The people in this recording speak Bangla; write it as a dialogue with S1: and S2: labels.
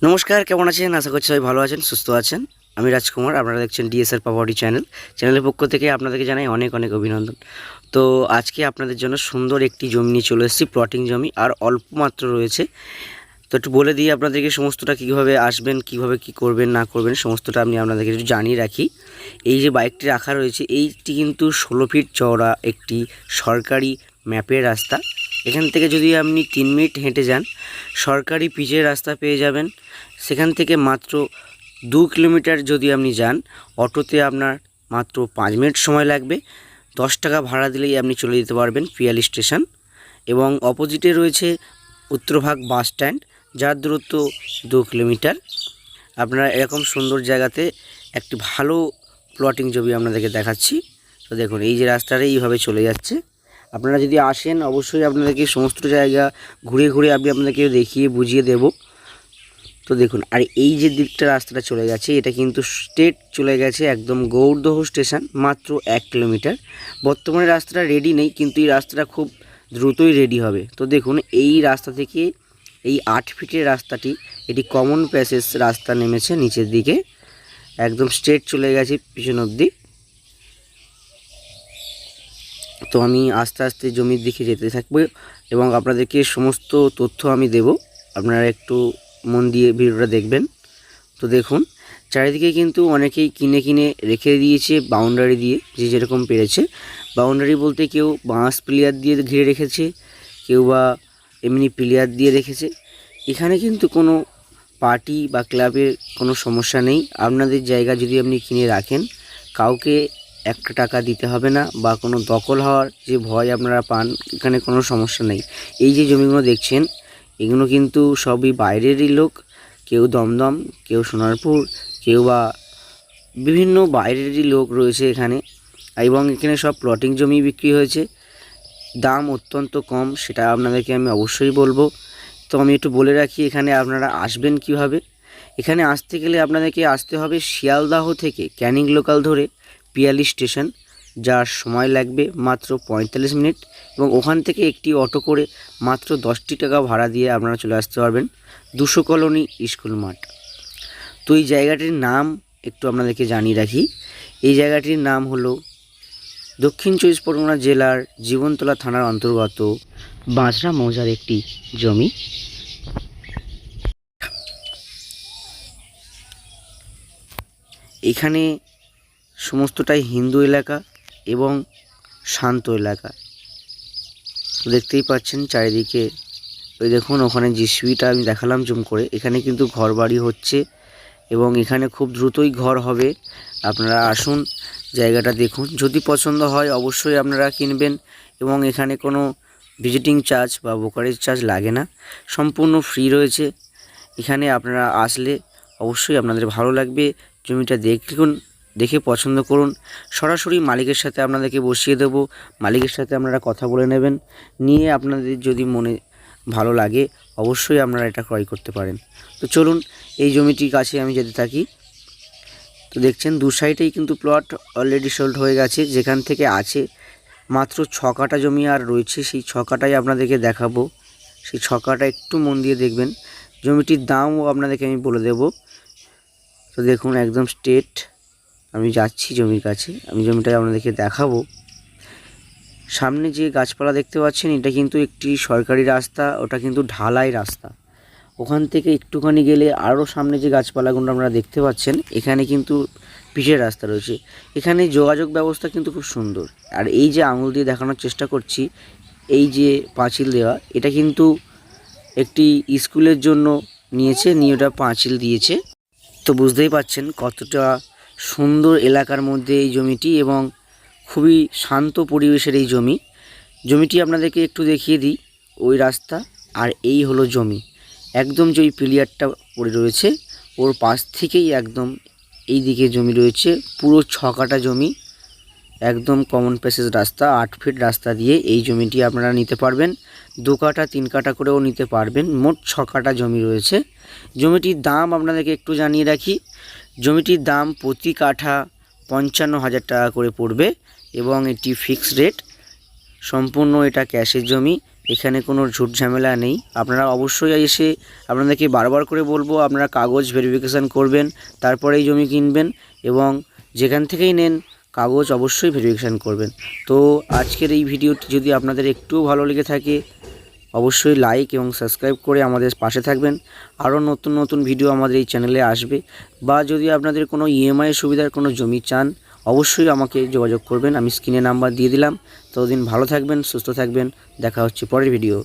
S1: নমস্কার, কেমন আছেন? আশা করছি সবাই ভালো আছেন, সুস্থ আছেন। আমি রাজকুমার, আপনারা দেখছেন ডিএসআর প্রপার্টি চ্যানেলের পক্ষ থেকে আপনাদেরকে জানাই অনেক অনেক অভিনন্দন। তো আজকে আপনাদের জন্য সুন্দর একটি জমি নিয়ে চলে এসেছি, প্লটিং জমি, আর অল্প মাত্র রয়েছে। তো একটু বলে দিই আপনাদেরকে সমস্তটা কীভাবে আসবেন, কীভাবে কী করবেন না করবেন, সমস্তটা আমি আপনাদেরকে একটু জানিয়ে রাখি। এই যে বাইকটি রাখা রয়েছে, এইটি কিন্তু 16 ফিট চওড়া একটি সরকারি ম্যাপের রাস্তা। এখান থেকে যদি আপনি 3 মিনিট হেঁটে যান, সরকারি পিচের রাস্তা পেয়ে যাবেন। সেখান থেকে মাত্র 2 কিলোমিটার যদি আপনি যান, অটোতে আপনার মাত্র 5 মিনিট সময় লাগবে। 10 টাকা ভাড়া দিলেই আপনি চলে যেতে পারবেন পিয়ালি স্টেশন। এবং অপোজিটে রয়েছে উত্তরভাগ বাস স্ট্যান্ড, যার দূরত্ব 2 কিলোমিটার। আপনারা এরকম সুন্দর জায়গাতে একটি ভালো প্লটিং জমি আপনাদেরকে দেখাচ্ছি। তো দেখুন, এই যে রাস্তাটা এইভাবে চলে যাচ্ছে। আপনারা যদি আসেন, অবশ্যই আপনাদেরকে সমস্ত জায়গা ঘুরে ঘুরে আমি আপনাদেরকে দেখিয়ে বুঝিয়ে দেব। তো দেখুন, আর এই যে দিকটা রাস্তাটা চলে গেছে, এটা কিন্তু স্ট্রেট চলে গেছে একদম গৌরদহ স্টেশন, মাত্র 1 কিলোমিটার। বর্তমানে রাস্তাটা রেডি নেই, কিন্তু এই রাস্তাটা খুব দ্রুতই রেডি হবে। তো দেখুন, এই রাস্তা থেকে এই 8 ফিটের রাস্তাটি, এটি কমন প্যাসেজ রাস্তা নেমেছে নিচের দিকে, একদম স্ট্রেট চলে গেছে পিছন অবধি। তো আমি আস্তে আস্তে জমির দিকে যেতে থাকবো এবং আপনাদেরকে সমস্ত তথ্য আমি দেব। আপনারা একটু মন দিয়ে ভিডিওটা দেখবেন। তো দেখুন, চারিদিকে কিন্তু অনেকেই কিনে কিনে রেখে দিয়েছে বাউন্ডারি দিয়ে, যে যেরকম পেরেছে। বাউন্ডারি বলতে কেউ বাঁশ পিলিয়ার দিয়ে ঘিরে রেখেছে, কেউ বা এমনি পিলিয়ার দিয়ে রেখেছে। এখানে কিন্তু কোনো পার্টি বা ক্লাবের কোনো সমস্যা নেই। আপনাদের জায়গা যদি আপনি কিনে রাখেন, কাউকে 1 টাকা দিতে হবে না, বা কোনো দখল হওয়ার যে ভয় আপনারা পান, এখানে কোনো সমস্যা নেই। এই যে জমিগুলো দেখছেন, এগুলো কিন্তু সবই বাইরেরই লোক। কেউ দমদম, কেউ সোনারপুর, কেউ বা বিভিন্ন বাইরেরই লোক রয়েছে এখানে। এবং এখানে সব প্লটিং জমি বিক্রি হয়েছে, দাম অত্যন্ত কম, সেটা আপনাদেরকে আমি অবশ্যই বলবো। তো আমি একটু বলে রাখি, এখানে আপনারা আসবেন কিভাবে। এখানে আসতে গেলে আপনাদেরকে আসতে হবে শিয়ালদাহ থেকে ক্যানিং লোকাল ধরে পিয়ালি স্টেশন, যার সময় লাগবে মাত্র 45 মিনিট। এবং ওখান থেকে একটি অটো করে মাত্র 10 টাকা ভাড়া দিয়ে আপনারা চলে আসতে পারবেন 200 কলোনি স্কুল মাঠ। তো এই জায়গাটির নাম একটু আপনাদেরকে জানিয়ে রাখি। এই জায়গাটির নাম হলো দক্ষিণ 24 পরগনা জেলার জীবনতলা থানার অন্তর্গত বাঁশরা মৌজার একটি জমি। এখানে সমস্তটাই হিন্দু এলাকা এবং শান্ত এলাকা। দেখতেই পাচ্ছেন চারিদিকে, ওই দেখুন ওখানে জিসিবিটা আমি দেখালাম জুম করে। এখানে কিন্তু ঘর বাড়ি হচ্ছে এবং এখানে খুব দ্রুতই ঘর হবে। আপনারা আসুন, জায়গাটা দেখুন, যদি পছন্দ হয় অবশ্যই আপনারা কিনবেন। এবং এখানে কোনো ভিজিটিং চার্জ বা ব্রোকারেজ চার্জ লাগে না, সম্পূর্ণ ফ্রি রয়েছে। এখানে আপনারা আসলে অবশ্যই আপনাদের ভালো লাগবে। জমিটা দেখুন, দেখে পছন্দ করুন। সরাসরি মালিকের সাথে আপনাদেরকে বসিয়ে দেব, মালিকের সাথে আপনারা কথা বলে নেবেন। নিয়ে আপনাদের যদি মনে ভালো লাগে, অবশ্যই আপনারা এটা ক্রয় করতে পারেন। তো চলুন, এই জমিটির কাছে আমি যেতে থাকি। তো দেখছেন, দু সাইডেই কিন্তু প্লট অলরেডি সোল্ড হয়ে গেছে। যেখান থেকে আছে মাত্র 6 কাঠা জমি আর রয়েছে, সেই 6 কাঠাই আপনাদেরকে দেখাবো। সেই 6 কাঠা একটু মন দিয়ে দেখবেন। জমিটির দামও আপনাদেরকে আমি বলে দেব। তো দেখুন, একদম স্ট্রেট আমি যাচ্ছি জমির কাছে, আমি জমিটা আপনাদেরকে দেখাবো। সামনে যে গাছপালা দেখতে পাচ্ছেন, এটা কিন্তু একটি সরকারি রাস্তা, ওটা কিন্তু ঢালাই রাস্তা। ওখান থেকে একটুখানি গেলে আরও সামনে যে গাছপালাগুলো আপনারা দেখতে পাচ্ছেন, এখানে কিন্তু পিচের রাস্তা রয়েছে। এখানে যোগাযোগ ব্যবস্থা কিন্তু খুব সুন্দর। আর এই যে আঙুল দিয়ে দেখানোর চেষ্টা করছি, এই যে পাঁচিল দেওয়া, এটা কিন্তু একটি স্কুলের জন্য নিয়েছে, নিয়ে ওটা পাঁচিল দিয়েছে। তো বুঝতেই পাচ্ছেন কতটা সুন্দর এলাকার মধ্যে এই জমিটি, এবং খুবই শান্ত পরিবেশের এই জমিটি আপনাদেরকে একটু দেখিয়ে দিই। ওই রাস্তা আর এই হলো জমি। একদম যে ওই পিলিয়ারটা পড়ে রয়েছে, ওর পাশ থেকেই একদম এই দিকে জমি রয়েছে। পুরো 6 কাঠা জমি, একদম কমন প্যাসেজ রাস্তা, 8 ফিট রাস্তা দিয়ে এই জমিটি আপনারা নিতে পারবেন। 2 কাঠা 3 কাঠা করেও নিতে পারবেন। মোট 6 কাঠা জমি রয়েছে। জমিটির দাম আপনাদেরকে একটু জানিয়ে রাখি। জমিটির দাম প্রতি কাঠা 55,000 টাকা করে পড়বে এবং এটি ফিক্সড রেট। সম্পূর্ণ এটা ক্যাশের জমি, এখানে কোনো ঝুট ঝামেলা নেই। আপনারা অবশ্যই এসে আপনাদেরকে বারবার করে বলবো আপনারা কাগজ ভেরিফিকেশান করবেন, তারপরেই জমি কিনবেন এবং যেখান থেকেই নেন কাগজ অবশ্যই ভেরিফিকেশান করবেন। তো আজকের এই ভিডিওটি যদি আপনাদের একটুও ভালো লেগে থাকে অবশ্যই লাইক এবং সাবস্ক্রাইব করে আমাদের পাশে থাকবেন। আরও নতুন নতুন ভিডিও আমাদের এই চ্যানেলে আসবে। বা যদি আপনাদের কোনো ইএমআই সুবিধার কোনো জমি চান অবশ্যই আমাকে যোগাযোগ করবেন, আমি স্ক্রিনে নাম্বার দিয়ে দিলাম। ততদিন ভালো থাকবেন, সুস্থ থাকবেন, দেখা হচ্ছে পরের ভিডিও।